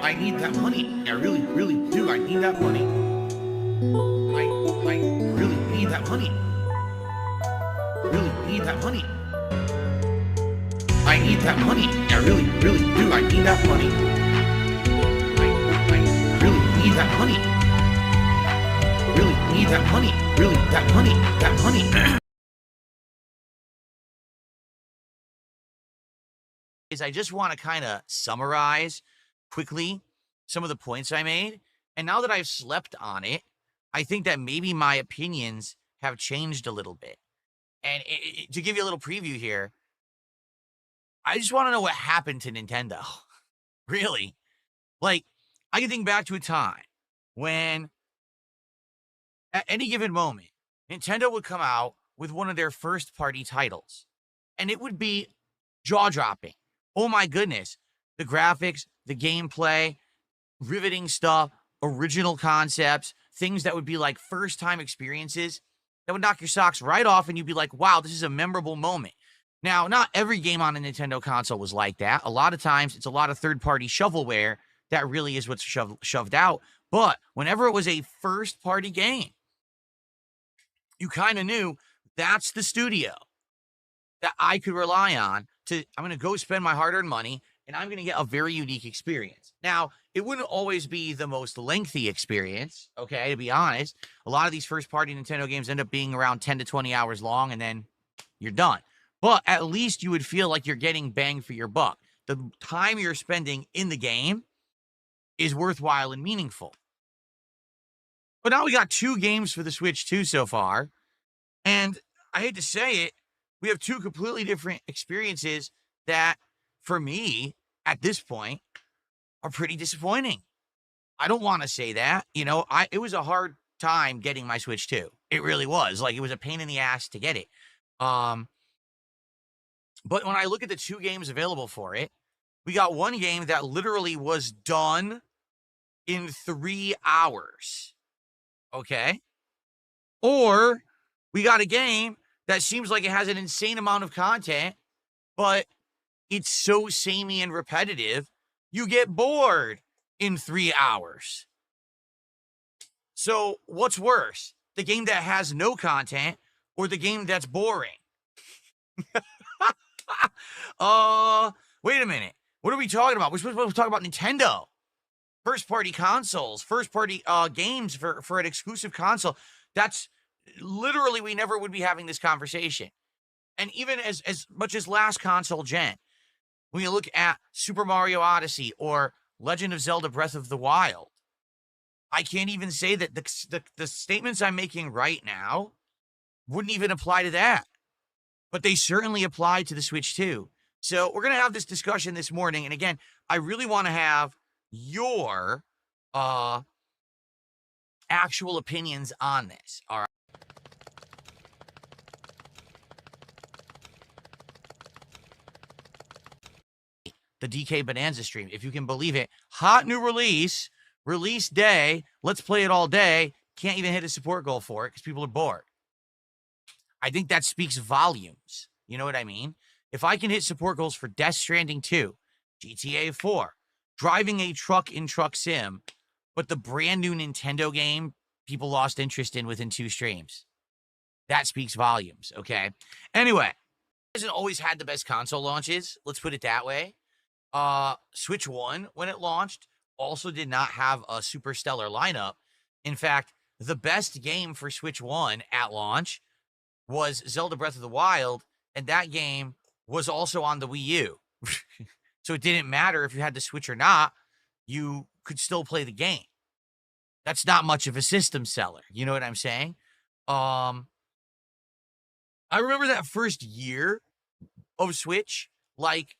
I need that money. I really, really do. I need that money. I really need that money. Really need that money. I need that money. I really, really do. I need that money. I really need that money. Really need that money. Really, that money. That money. Is I just want to kind of summarize quickly some of the points I made. And now that I've slept on it, I think that maybe my opinions have changed a little bit. And to give you a little preview here, I just want to know what happened to Nintendo. Really? Like, I can think back to a time when, at any given moment, Nintendo would come out with one of their first party titles, and it would be jaw dropping. Oh my goodness. The graphics, the gameplay, riveting stuff, original concepts, things that would be like first time experiences that would knock your socks right off, and you'd be like, wow, this is a memorable moment. Now, not every game on a Nintendo console was like that. A lot of times, it's a lot of third-party shovelware that really is what's shoved out. But whenever it was a first-party game, you kind of knew that's the studio that I could rely on to, I'm going to go spend my hard-earned money, and I'm going to get a very unique experience. Now, it wouldn't always be the most lengthy experience, okay, to be honest. A lot of these first-party Nintendo games end up being around 10 to 20 hours long, and then you're done. But at least you would feel like you're getting bang for your buck. The time you're spending in the game is worthwhile and meaningful. But now we got 2 games for the Switch 2 so far, and I hate to say it, we have 2 completely different experiences that, for me, at this point, are pretty disappointing. I don't want to say that. You know, it was a hard time getting my Switch 2. It really was. Like, it was a pain in the ass to get it. But when I look at the 2 games available for it, we got one game that literally was done in 3 hours. Okay? Or we got a game that seems like it has an insane amount of content, but it's so samey and repetitive, you get bored in 3 hours. So what's worse? The game that has no content or the game that's boring? Wait a minute. What are we talking about? We're supposed to talk about Nintendo. First-party consoles, first-party games for an exclusive console. That's literally, we never would be having this conversation. And even as much as last console gen, when you look at Super Mario Odyssey or Legend of Zelda Breath of the Wild, I can't even say that the statements I'm making right now wouldn't even apply to that. But they certainly apply to the Switch 2. So we're going to have this discussion this morning. And again, I really want to have your actual opinions on this. All right. The DK Bananza stream, if you can believe it. Hot new release day. Let's play it all day. Can't even hit a support goal for it because people are bored. I think that speaks volumes. You know what I mean? If I can hit support goals for Death Stranding 2, GTA 4, driving a truck in Truck Sim, but the brand new Nintendo game people lost interest in within 2 streams, that speaks volumes, okay? Anyway, hasn't always had the best console launches. Let's put it that way. Switch 1, when it launched, also did not have a super stellar lineup. In fact, the best game for Switch 1 at launch was Zelda Breath of the Wild, and that game was also on the Wii U. So it didn't matter if you had the Switch or not, you could still play the game. That's not much of a system seller. You know what I'm saying? I remember that first year of Switch, like,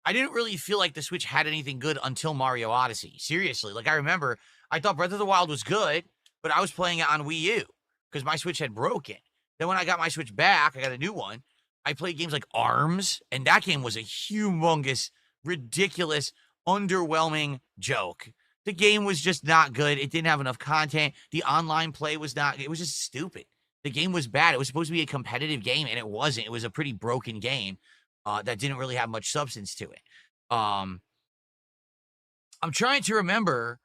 I didn't really feel like the Switch had anything good until Mario Odyssey. Seriously. Like, I remember, I thought Breath of the Wild was good, but I was playing it on Wii U because my Switch had broken. Then when I got my Switch back, I got a new one. I played games like ARMS, and that game was a humongous, ridiculous, underwhelming joke. The game was just not good. It didn't have enough content. The online play was not, it was just stupid. The game was bad. It was supposed to be a competitive game, and it wasn't. It was a pretty broken game that didn't really have much substance to it. I'm trying to remember,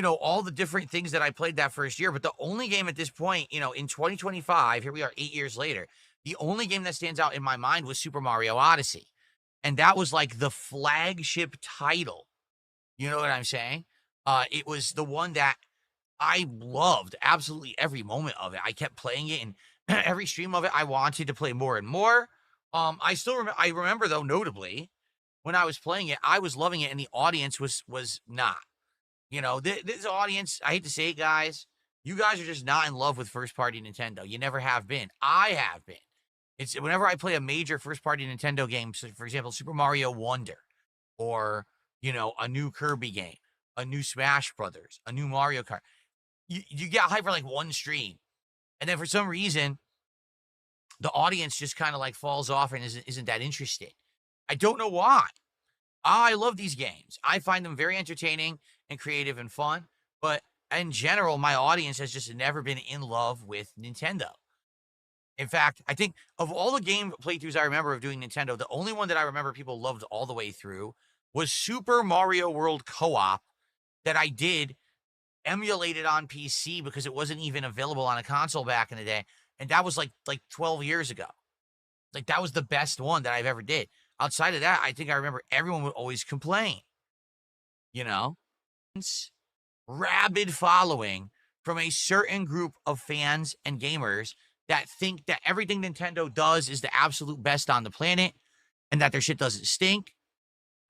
all the different things that I played that first year, but the only game at this point, in 2025, here we are 8 years later, the only game that stands out in my mind was Super Mario Odyssey. And that was like the flagship title. You know what I'm saying? It was the one that I loved absolutely every moment of it. I kept playing it, and every stream of it, I wanted to play more and more. I remember though, notably, when I was playing it, I was loving it, and the audience was not. This audience, I hate to say it, guys, you guys are just not in love with first party Nintendo. You never have been. I have been. It's whenever I play a major first party Nintendo game, so for example, Super Mario Wonder, or a new Kirby game, a new Smash Brothers, a new Mario Kart. You get hype for like one stream, and then for some reason, the audience just kind of like falls off and isn't that interested. I don't know why. I love these games. I find them very entertaining and creative and fun, but in general, my audience has just never been in love with Nintendo. In fact, I think of all the game playthroughs I remember of doing Nintendo, the only one that I remember people loved all the way through was Super Mario World Co-op that I did emulated on PC because it wasn't even available on a console back in the day. And that was like 12 years ago. Like that was the best one that I've ever did. Outside of that, I think I remember everyone would always complain, you know? Rabid following from a certain group of fans and gamers that think that everything Nintendo does is the absolute best on the planet and that their shit doesn't stink.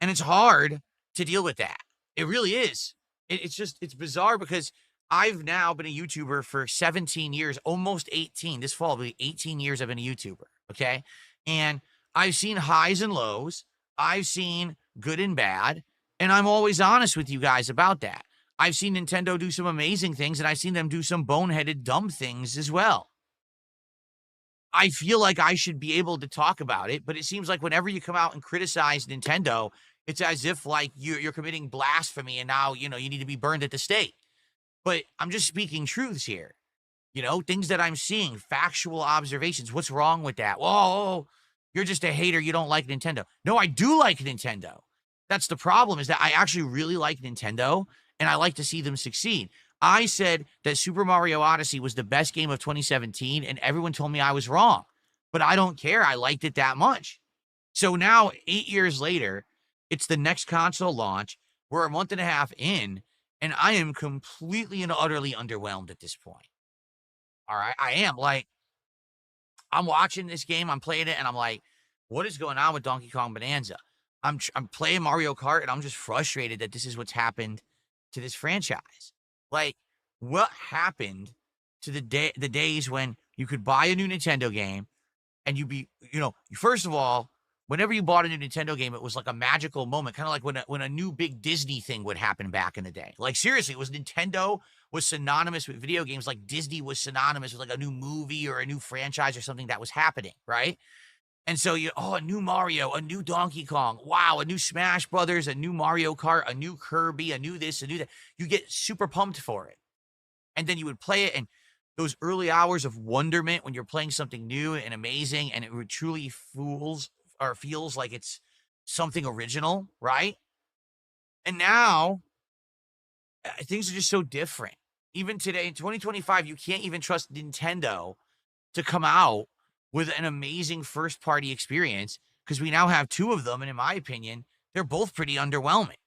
And it's hard to deal with that. It really is. It's bizarre because I've now been a YouTuber for 17 years, almost 18. This fall will be 18 years I've been a YouTuber, okay? And I've seen highs and lows. I've seen good and bad. And I'm always honest with you guys about that. I've seen Nintendo do some amazing things, and I've seen them do some boneheaded, dumb things as well. I feel like I should be able to talk about it, but it seems like whenever you come out and criticize Nintendo, it's as if like you're committing blasphemy and now, you need to be burned at the stake. But I'm just speaking truths here. Things that I'm seeing, factual observations. What's wrong with that? Whoa, you're just a hater. You don't like Nintendo. No, I do like Nintendo. That's the problem, is that I actually really like Nintendo and I like to see them succeed. I said that Super Mario Odyssey was the best game of 2017, and everyone told me I was wrong. But I don't care. I liked it that much. So now, 8 years later, it's the next console launch. We're a month and a half in, and I am completely and utterly underwhelmed at this point. All right? I am. Like, I'm watching this game, I'm playing it, and I'm like, what is going on with Donkey Kong Bonanza? I'm playing Mario Kart, and I'm just frustrated that this is what's happened to this franchise. Like, what happened to the days when you could buy a new Nintendo game and first of all, whenever you bought a new Nintendo game, it was like a magical moment, kind of like when a new big Disney thing would happen back in the day. Like, seriously, Nintendo was synonymous with video games, like Disney was synonymous with like a new movie or a new franchise or something that was happening, right? And so a new Mario, a new Donkey Kong, wow, a new Smash Brothers, a new Mario Kart, a new Kirby, a new this, a new that. You get super pumped for it. And then you would play it, and those early hours of wonderment when you're playing something new and amazing, and it truly feels like it's something original, right? And now, things are just so different. Even today, in 2025, you can't even trust Nintendo to come out with an amazing first-party experience because we now have two of them, and in my opinion, they're both pretty underwhelming,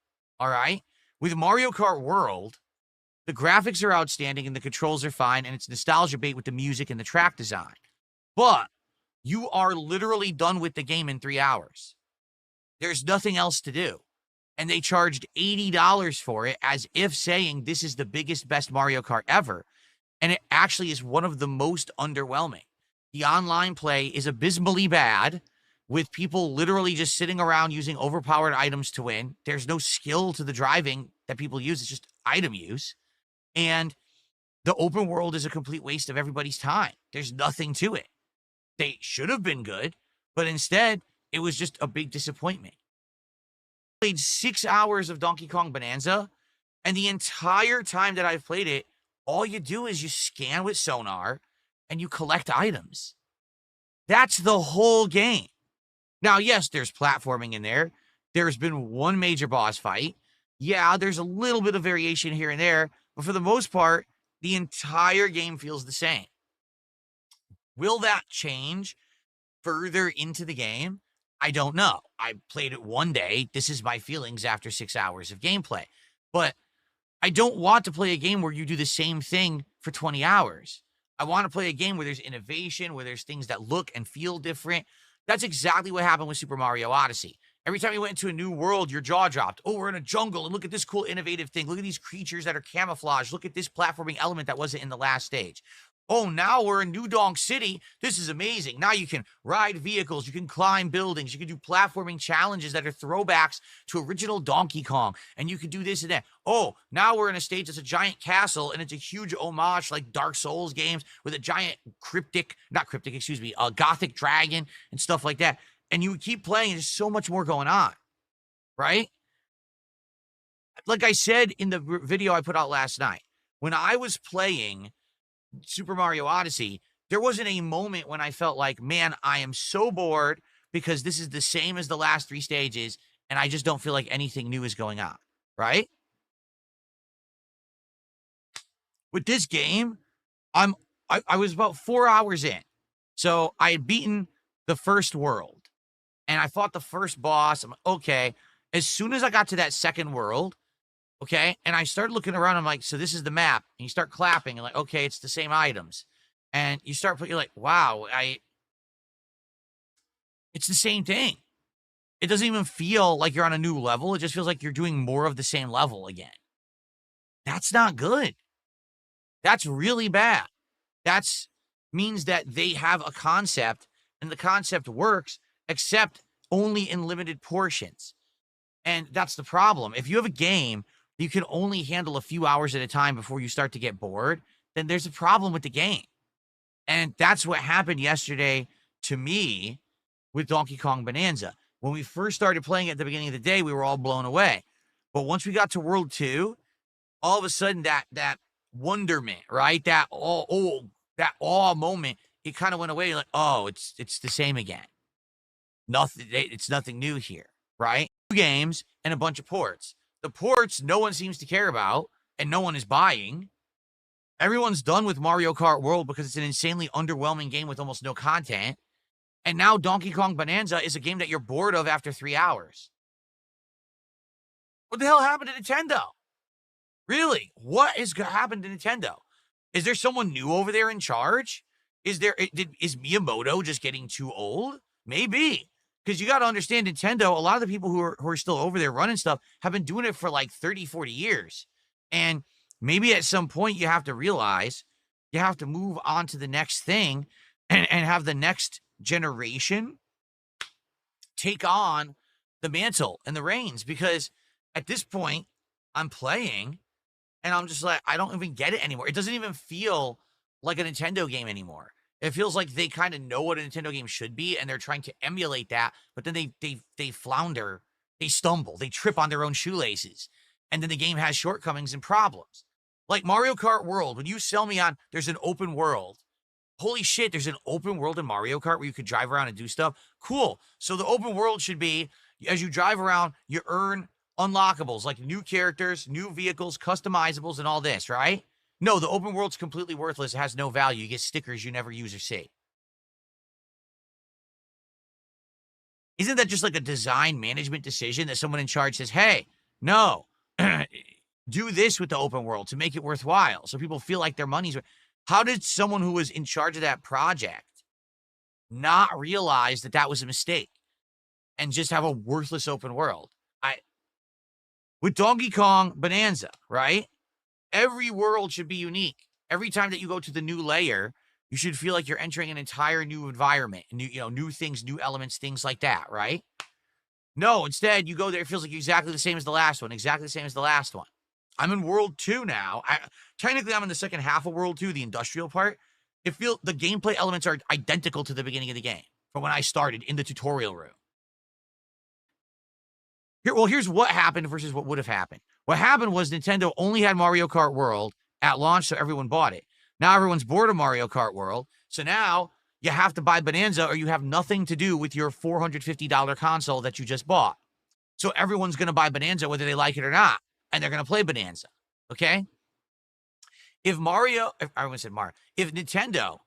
all right? With Mario Kart World, the graphics are outstanding and the controls are fine, and it's nostalgia bait with the music and the track design. But you are literally done with the game in 3 hours. There's nothing else to do. And they charged $80 for it as if saying this is the biggest, best Mario Kart ever. And it actually is one of the most underwhelming. The online play is abysmally bad, with people literally just sitting around using overpowered items to win. There's no skill to the driving that people use. It's just item use. And the open world is a complete waste of everybody's time. There's nothing to it. They should have been good, but instead, it was just a big disappointment. I played 6 hours of Donkey Kong Bonanza, and the entire time that I've played it, all you do is you scan with sonar and you collect items. That's the whole game. Now, yes, there's platforming in there. There's been one major boss fight. Yeah, there's a little bit of variation here and there, but for the most part, the entire game feels the same. Will that change further into the game? I don't know. I played it one day. This is my feelings after 6 hours of gameplay. But I don't want to play a game where you do the same thing for 20 hours. I want to play a game where there's innovation, where there's things that look and feel different. That's exactly what happened with Super Mario Odyssey. Every time you went into a new world, your jaw dropped. Oh, we're in a jungle, and look at this cool, innovative thing. Look at these creatures that are camouflaged. Look at this platforming element that wasn't in the last stage. Oh, now we're in New Donk City. This is amazing. Now you can ride vehicles, you can climb buildings, you can do platforming challenges that are throwbacks to original Donkey Kong, and you can do this and that. Oh, now we're in a stage that's a giant castle, and it's a huge homage like Dark Souls games with a giant gothic dragon and stuff like that. And you keep playing, there's so much more going on, right? Like I said in the video I put out last night, when I was playing Super Mario Odyssey, there wasn't a moment when I felt like, man, I am so bored because this is the same as the last 3 stages, and I just don't feel like anything new is going on, right? With this game, I was about 4 hours in. So I had beaten the first world, and I fought the first boss. I'm like, okay. As soon as I got to that second world, okay, and I started looking around, I'm like, so this is the map. And you start clapping, and like, okay, it's the same items. And you start putting, you're like, wow, it's the same thing. It doesn't even feel like you're on a new level. It just feels like you're doing more of the same level again. That's not good. That's really bad. That's means that they have a concept, and the concept works, except only in limited portions. And that's the problem. If you have a game you can only handle a few hours at a time before you start to get bored, then there's a problem with the game. And that's what happened yesterday to me with Donkey Kong Bonanza. When we first started playing at the beginning of the day, we were all blown away. But once we got to World 2, all of a sudden that wonderment, right? That awe moment, it kind of went away. Like, oh, it's the same again. It's nothing new here, right? 2 games and a bunch of ports. The ports no one seems to care about, and no one is buying. Everyone's done with Mario Kart World because it's an insanely underwhelming game with almost no content. And now Donkey Kong Bonanza is a game that you're bored of after 3 hours. What the hell happened to Nintendo? Really? What has happened to Nintendo? Is there someone new over there in charge? Is Miyamoto just getting too old? Maybe. Because you got to understand, Nintendo, a lot of the people who are still over there running stuff have been doing it for like 30, 40 years. And maybe at some point you have to realize you have to move on to the next thing and have the next generation take on the mantle and the reins. Because at this point, I'm playing and I'm just like, I don't even get it anymore. It doesn't even feel like a Nintendo game anymore. It feels like they kind of know what a Nintendo game should be, and they're trying to emulate that, but then they flounder, they stumble, they trip on their own shoelaces, and then the game has shortcomings and problems. Like Mario Kart World, when you sell me on there's an open world, holy shit, there's an open world in Mario Kart where you could drive around and do stuff. Cool. So the open world should be, as you drive around, you earn unlockables, like new characters, new vehicles, customizables, and all this, right? No, the open world's completely worthless. It has no value. You get stickers you never use or see. Isn't that just like a design management decision that someone in charge says, hey, no, do this with the open world to make it worthwhile so people feel like their money's worth? How did someone who was in charge of that project not realize that that was a mistake and just have a worthless open world? With Donkey Kong Bonanza, right? Every world should be unique. Every time that you go to the new layer, you should feel like you're entering an entire new environment, new things, new elements, things like that, right? No, instead, you go there, it feels like exactly the same as the last one, exactly the same as the last one. I'm in World 2 now. Technically, I'm in the second half of World 2, the industrial part. The gameplay elements are identical to the beginning of the game from when I started in the tutorial room. Here's what happened versus what would have happened. What happened was Nintendo only had Mario Kart World at launch, so everyone bought it. Now everyone's bored of Mario Kart World, so now you have to buy Bonanza or you have nothing to do with your $450 console that you just bought. So everyone's going to buy Bonanza whether they like it or not. and they're going to play Bananza. Okay? If Nintendo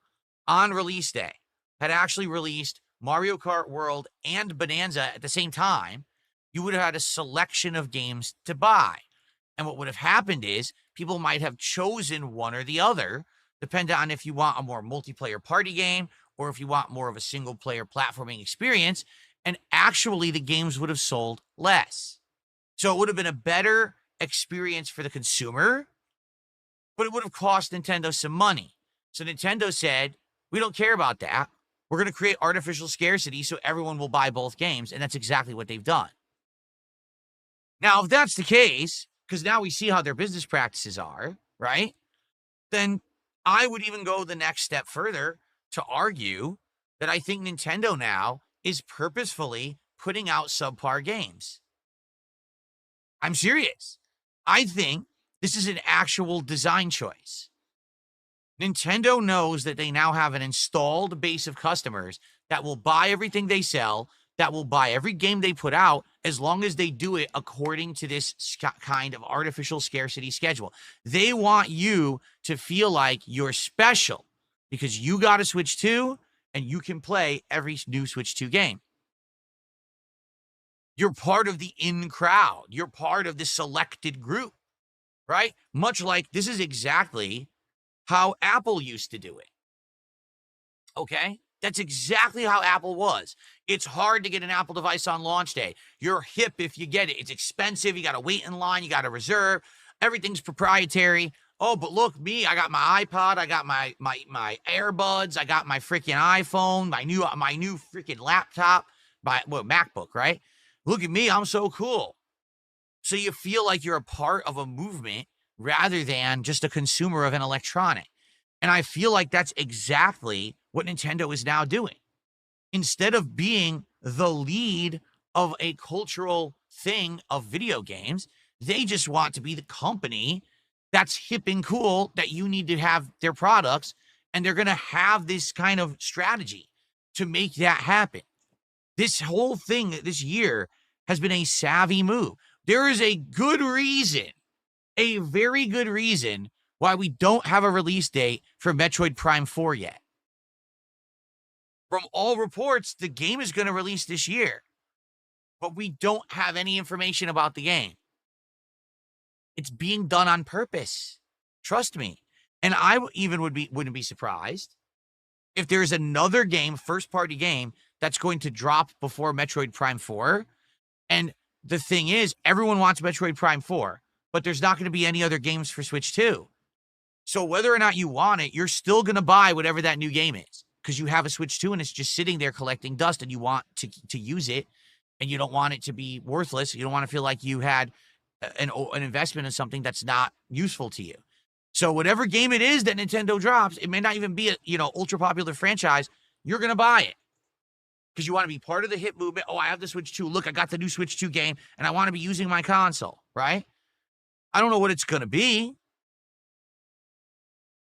on release day had actually released Mario Kart World and Bonanza at the same time, you would have had a selection of games to buy. And what would have happened is people might have chosen one or the other, depending on if you want a more multiplayer party game or if you want more of a single player platforming experience. And actually, the games would have sold less. So it would have been a better experience for the consumer, but it would have cost Nintendo some money. So Nintendo said, we don't care about that. We're going to create artificial scarcity so everyone will buy both games. And that's exactly what they've done. Now, if that's the case, because now we see how their business practices are, right? Then I would even go the next step further to argue that I think Nintendo now is purposefully putting out subpar games. I'm serious. I think this is an actual design choice. Nintendo knows that they now have an installed base of customers that will buy everything they sell, that will buy every game they put out, as long as they do it according to this kind of artificial scarcity schedule. They want you to feel like you're special because you got a Switch 2 and you can play every new Switch 2 game. You're part of the in crowd. You're part of the selected group, right? Much like this is exactly how Apple used to do it. Okay? That's exactly how Apple was. It's hard to get an Apple device on launch day. You're hip if you get it. It's expensive. You got to wait in line. You got to reserve. Everything's proprietary. Oh, but look, me, I got my iPod. I got my AirBuds. I got my freaking iPhone, my new freaking laptop, MacBook, right? Look at me. I'm so cool. So you feel like you're a part of a movement rather than just a consumer of an electronic. And I feel like that's exactly what Nintendo is now doing. Instead of being the lead of a cultural thing of video games, they just want to be the company that's hip and cool that you need to have their products. And they're going to have this kind of strategy to make that happen. This whole thing this year has been a savvy move. There is a good reason, a very good reason why we don't have a release date for Metroid Prime 4 yet. From all reports, the game is going to release this year, but we don't have any information about the game. It's being done on purpose. Trust me. And I even wouldn't be surprised if there's another game, first-party game, that's going to drop before Metroid Prime 4. And the thing is, everyone wants Metroid Prime 4, but there's not going to be any other games for Switch 2. So whether or not you want it, you're still going to buy whatever that new game is because you have a Switch 2 and it's just sitting there collecting dust and you want to use it and you don't want it to be worthless. You don't want to feel like you had an investment in something that's not useful to you. So whatever game it is that Nintendo drops, it may not even be a ultra popular franchise. You're going to buy it because you want to be part of the hit movement. Oh, I have the Switch 2. Look, I got the new Switch 2 game and I want to be using my console, right? I don't know what it's going to be.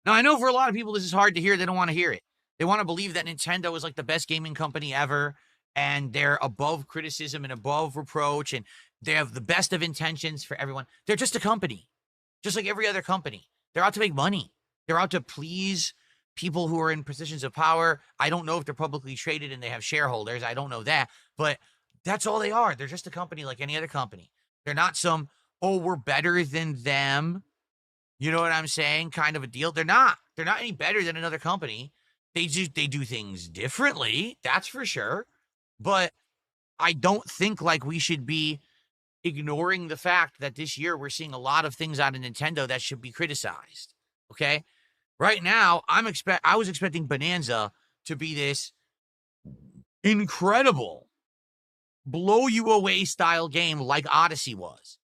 Now, I know for a lot of people, this is hard to hear. They don't want to hear it. They want to believe that Nintendo is like the best gaming company ever, and they're above criticism and above reproach, and they have the best of intentions for everyone. They're just a company, just like every other company. They're out to make money. They're out to please people who are in positions of power. I don't know if they're publicly traded and they have shareholders. I don't know that, but that's all they are. They're just a company like any other company. They're not some, oh, we're better than them. You know what I'm saying? Kind of a deal. They're not any better than another company. They do things differently. That's for sure. But I don't think like we should be ignoring the fact that this year we're seeing a lot of things out of Nintendo that should be criticized. Okay. Right now, I was expecting Bananza to be this incredible, blow you away style game like Odyssey was.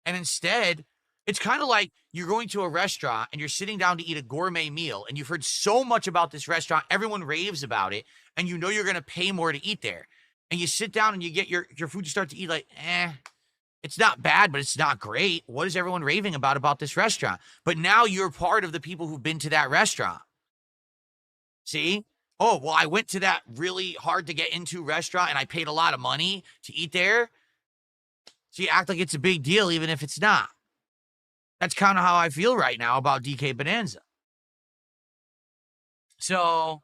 And instead, it's kind of like you're going to a restaurant and you're sitting down to eat a gourmet meal and you've heard so much about this restaurant, everyone raves about it, and you know you're going to pay more to eat there. And you sit down and you get your food, you start to eat like, it's not bad, but it's not great. What is everyone raving about this restaurant? But now you're part of the people who've been to that restaurant. See? Oh, well, I went to that really hard to get into restaurant and I paid a lot of money to eat there. So you act like it's a big deal even if it's not. That's kind of how I feel right now about DK Bananza. So